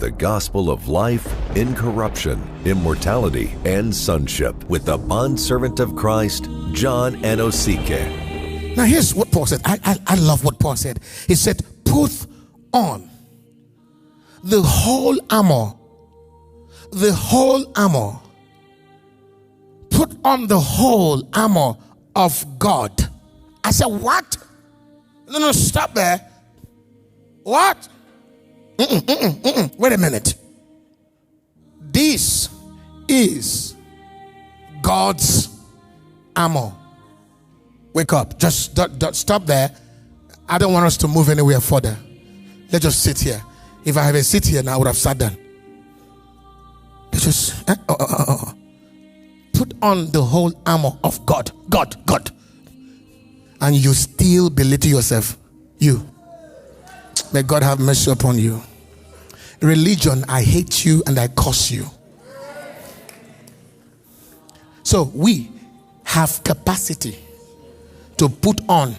the gospel of life, incorruption, immortality, and sonship with the bondservant of Christ, John Anosike. Now here's what Paul said. I love what Paul said. He said, put on the whole armor. The whole armor. Put on the whole armor of God. I said, what? No, stop there. What? Wait a minute. This is God's armor. Wake up. Just stop there. I don't want us to move anywhere further. Let's just sit here. If I have a seat here now, I would have sat down. Let's just put on the whole armor of God. God. And you still belittle yourself. You. May God have mercy upon you. Religion, I hate you and I curse you. So we have capacity to put on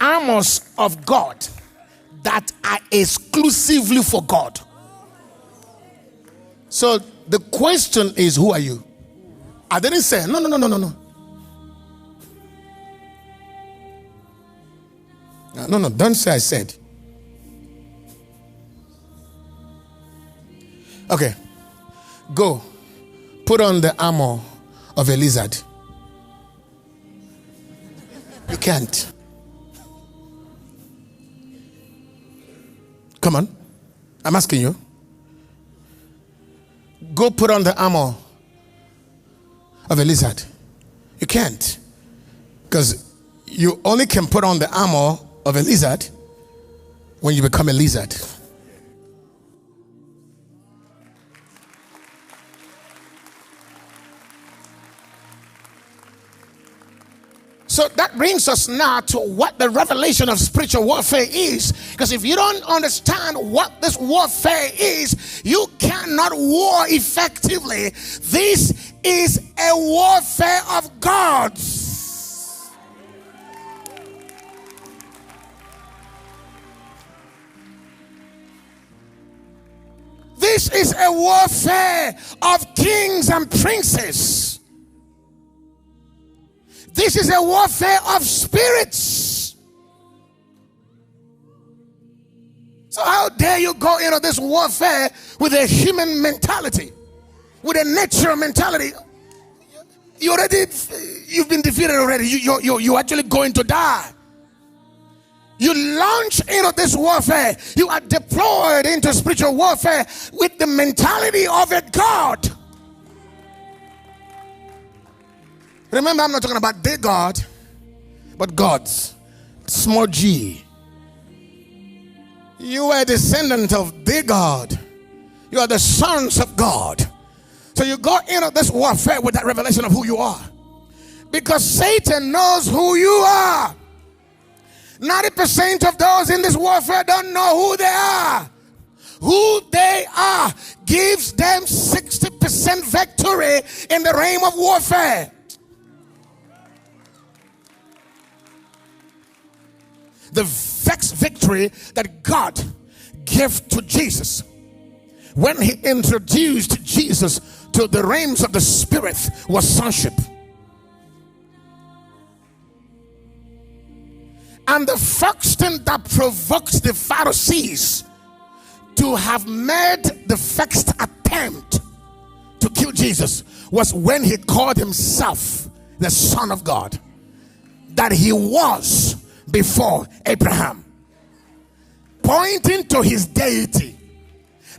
armors of God that are exclusively for God. So the question is, who are you? I didn't say, no. No, don't say I said. Okay. Go. Put on the armor of a lizard. You can't. Come on. I'm asking you. Go put on the armor of a lizard. You can't. Because you only can put on the armor of a lizard when you become a lizard. So that brings us now to what the revelation of spiritual warfare is. Because if you don't understand what this warfare is, you cannot war effectively. This is a warfare of gods. This is a warfare of kings and princes. This is a warfare of spirits. So how dare you go into this warfare with a human mentality, with a natural mentality? You've been defeated already. You're actually going to die. You launch into this warfare. You are deployed into spiritual warfare with the mentality of a God. Remember, I'm not talking about the God, but God's. Small g. You are a descendant of the God. You are the sons of God. So you go into this warfare with that revelation of who you are. Because Satan knows who you are. 90% of those in this warfare don't know who they are. Who they are gives them 60% victory in the realm of warfare. The victory that God gave to Jesus when he introduced Jesus to the realms of the spirit was sonship. And the first thing that provoked the Pharisees to have made the first attempt to kill Jesus was when he called himself the Son of God, that he was before Abraham, pointing to his deity.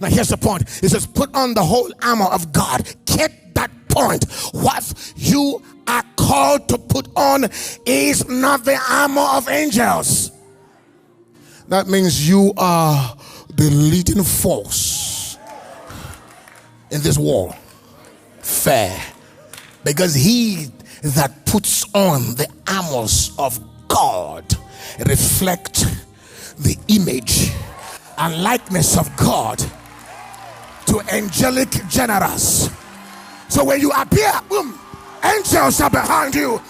Now here's the point. It says put on the whole armor of God. Get that point. What you are called to put on is not the armor of angels. That means you are the leading force in this war. Fair. Because he that puts on the armors of God reflect the image and likeness of God to angelic generals. So when you appear, boom, angels are behind you.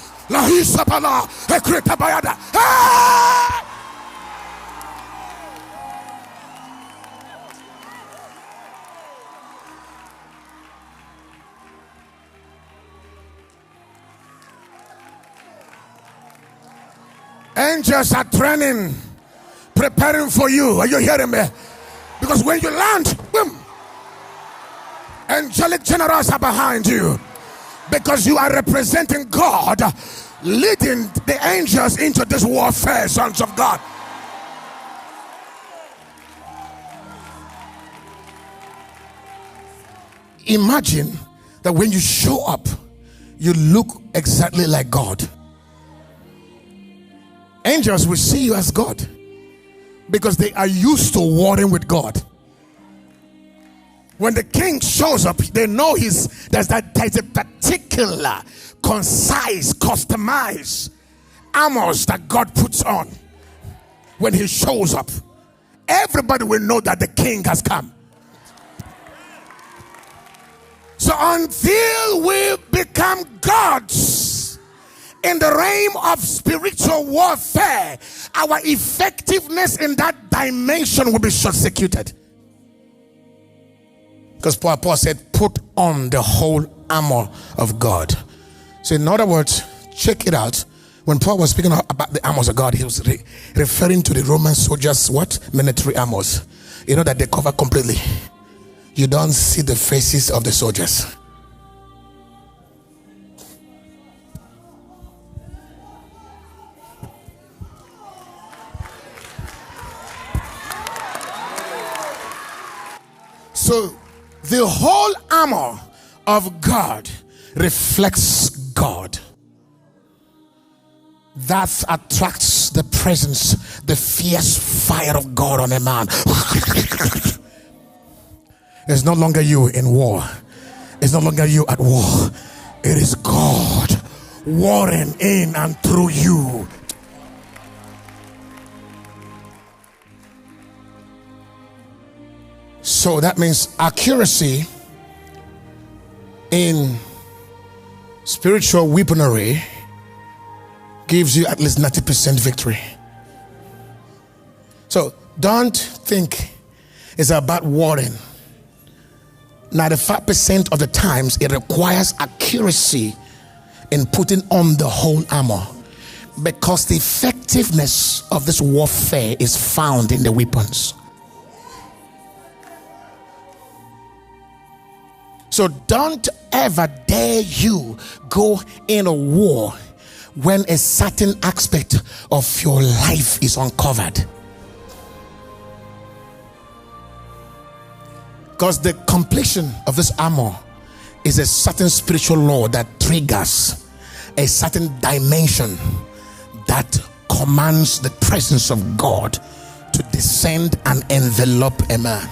Angels are training, preparing for you. Are you hearing me? Because when you land, boom, angelic generals are behind you, because you are representing God, leading the angels into this warfare, sons of God. Imagine that when you show up, you look exactly like God. Angels will see you as God because they are used to warring with God. When the king shows up, they know there's a particular, concise, customized armors that God puts on. When he shows up, everybody will know that the king has come. So until we become gods in the realm of spiritual warfare, our effectiveness in that dimension will be short-circuited. Because Paul said, put on the whole armor of God. So in other words, check it out. When Paul was speaking about the armors of God, he was referring to the Roman soldiers' what? Military armors. You know that they cover completely. You don't see the faces of the soldiers. So the whole armor of God reflects God. That attracts the presence, the fierce fire of God on a man. It's no longer you in war. It's no longer you at war. It is God warring in and through you. So that means accuracy in spiritual weaponry gives you at least 90% victory. So don't think it's about warring. 95% of the times it requires accuracy in putting on the whole armor, because the effectiveness of this warfare is found in the weapons. So don't ever dare you go in a war when a certain aspect of your life is uncovered. Because the completion of this armor is a certain spiritual law that triggers a certain dimension that commands the presence of God to descend and envelop a man.